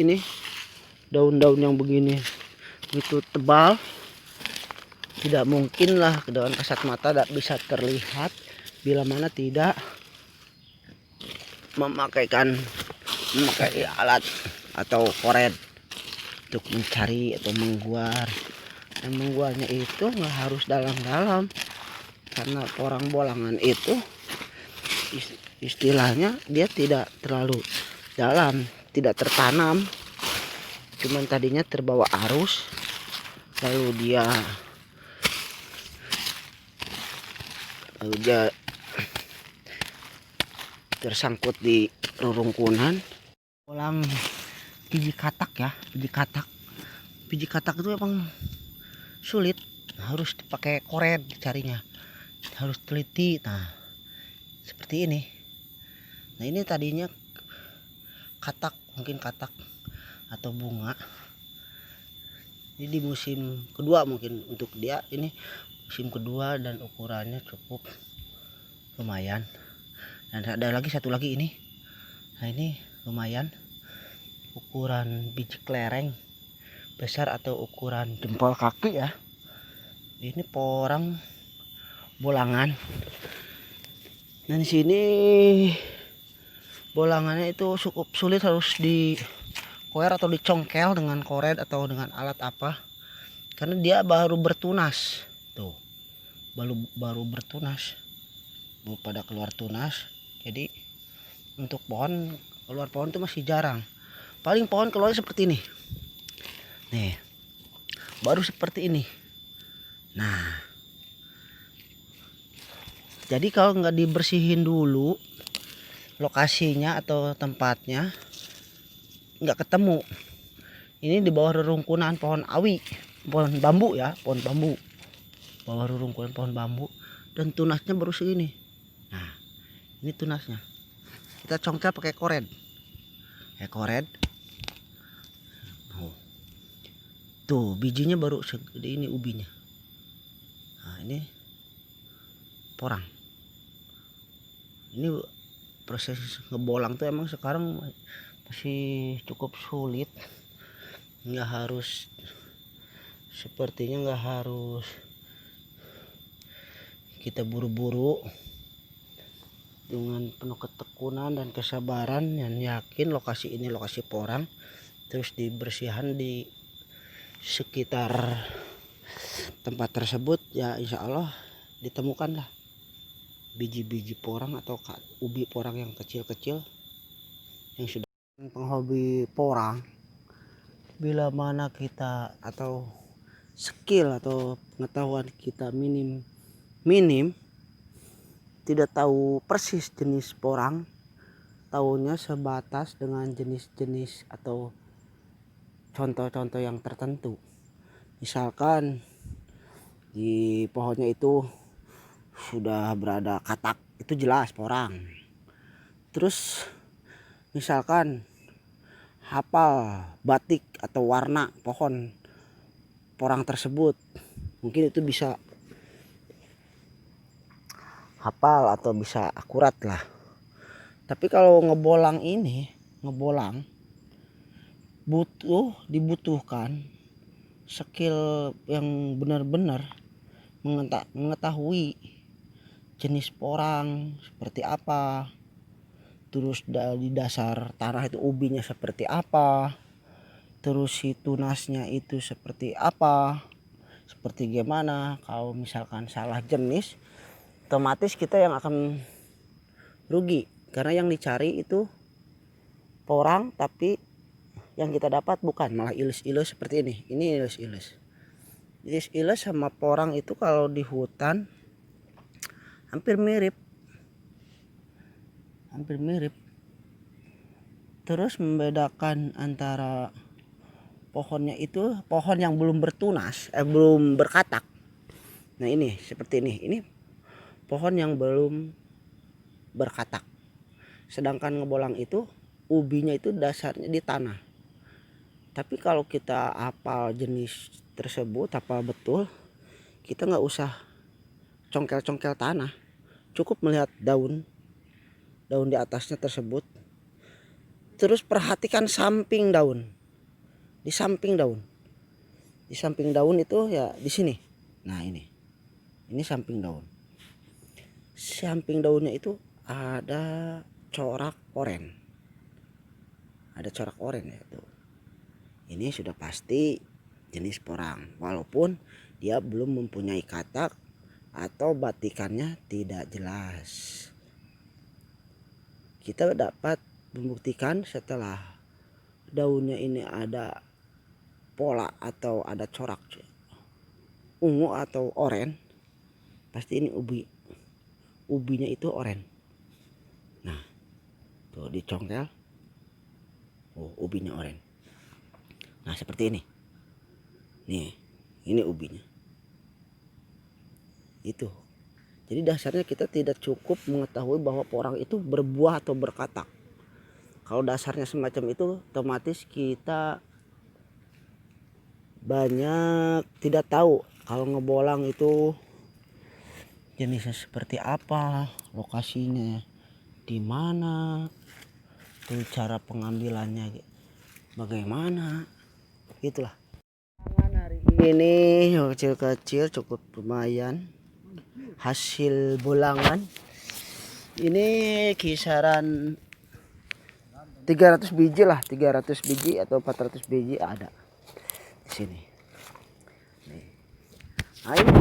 ini daun-daun yang begini itu tebal, tidak mungkin lah dengan kasat mata tidak bisa terlihat bila mana tidak memakai alat atau koret untuk mencari atau mengguar. Dan mengguarnya itu nggak harus dalam-dalam, karena porang bolangan itu istilahnya dia tidak terlalu dalam, tidak tertanam, cuman tadinya terbawa arus lalu dia tersangkut di rerungkunan. Bolang biji katak ya, biji katak itu emang sulit, harus dipakai koret carinya, harus teliti. Nah seperti ini. Nah ini tadinya katak, mungkin katak atau bunga. Ini di musim kedua mungkin untuk dia, ini musim kedua dan ukurannya cukup lumayan. Dan ada lagi satu lagi ini. Nah ini lumayan, ukuran biji kelereng besar atau ukuran jempol kaki ya. Ini porang bolangan. Dan di sini bolangannya itu cukup sulit, harus dikoer atau dicongkel dengan koret atau dengan alat apa, karena dia baru bertunas tuh, baru bertunas, baru pada keluar tunas. Jadi untuk keluar pohon itu masih jarang, paling pohon keluar seperti ini nih, baru seperti ini. Nah jadi kalau nggak dibersihin dulu lokasinya atau tempatnya, nggak ketemu. Ini di bawah rerungkunan pohon awi, pohon bambu ya, pohon bambu, bawah rerungkunan pohon bambu, dan tunasnya baru segini. Nah ini tunasnya, kita congkel pakai koret. Tuh bijinya baru segede ini, ubinya. Nah ini porang. Ini proses ngebolang tuh emang sekarang masih cukup sulit, nggak harus, sepertinya nggak harus kita buru-buru, dengan penuh ketekunan dan kesabaran yang yakin lokasi ini lokasi porang, terus dibersihkan di sekitar tempat tersebut ya, insya Allah ditemukanlah biji-biji porang atau ubi porang yang kecil-kecil. Yang sudah penghobi porang, bila mana kita atau skill atau pengetahuan kita minim, tidak tahu persis jenis porang, tahunya sebatas dengan jenis-jenis atau contoh-contoh yang tertentu. Misalkan di pohonnya itu sudah berada katak, itu jelas porang. Terus misalkan hafal batik atau warna pohon porang tersebut, mungkin itu bisa hafal atau bisa akurat lah. Tapi kalau ngebolang dibutuhkan skill yang benar-benar mengetahui jenis porang seperti apa, terus di dasar tanah itu ubinya seperti apa, terus si tunasnya itu seperti apa, seperti gimana. Kalau misalkan salah jenis, otomatis kita yang akan rugi, karena yang dicari itu porang, tapi yang kita dapat bukan, malah ilus-ilus seperti ini. Ini ilus-ilus sama porang itu kalau di hutan hampir mirip. Terus membedakan antara pohonnya itu pohon yang belum bertunas, belum berkatak. Nah ini seperti ini pohon yang belum berkatak. Sedangkan ngebolang itu ubinya itu dasarnya di tanah. Tapi kalau kita hafal jenis tersebut, hafal betul, kita nggak usah congkel-congkel tanah, cukup melihat daun di atasnya tersebut, Terus perhatikan samping daun. Di samping daun. Di samping daun itu ya di sini. Nah, ini. Ini samping daun. Samping daunnya itu ada corak oranye. Ada corak oranye ya tuh. Ini sudah pasti jenis porang, walaupun dia belum mempunyai katak atau batikannya tidak jelas. Kita dapat membuktikan setelah daunnya ini ada pola atau ada corak ungu atau oranye, pasti ini ubinya itu oranye. Nah, tuh dicongkel, oh ubinya oranye. Nah, seperti ini. Nih, ini ubinya. Itu. Jadi dasarnya kita tidak cukup mengetahui bahwa porang itu berbuah atau berkatak. Kalau dasarnya semacam itu, otomatis kita banyak tidak tahu kalau ngebolang itu jenisnya seperti apa, lokasinya di mana, tuh cara pengambilannya bagaimana, gitulah. Hari ini kecil-kecil cukup lumayan hasil bolangan. Ini kisaran 300 biji lah, 300 biji atau 400 biji ada di sini. Nih. Nah, ini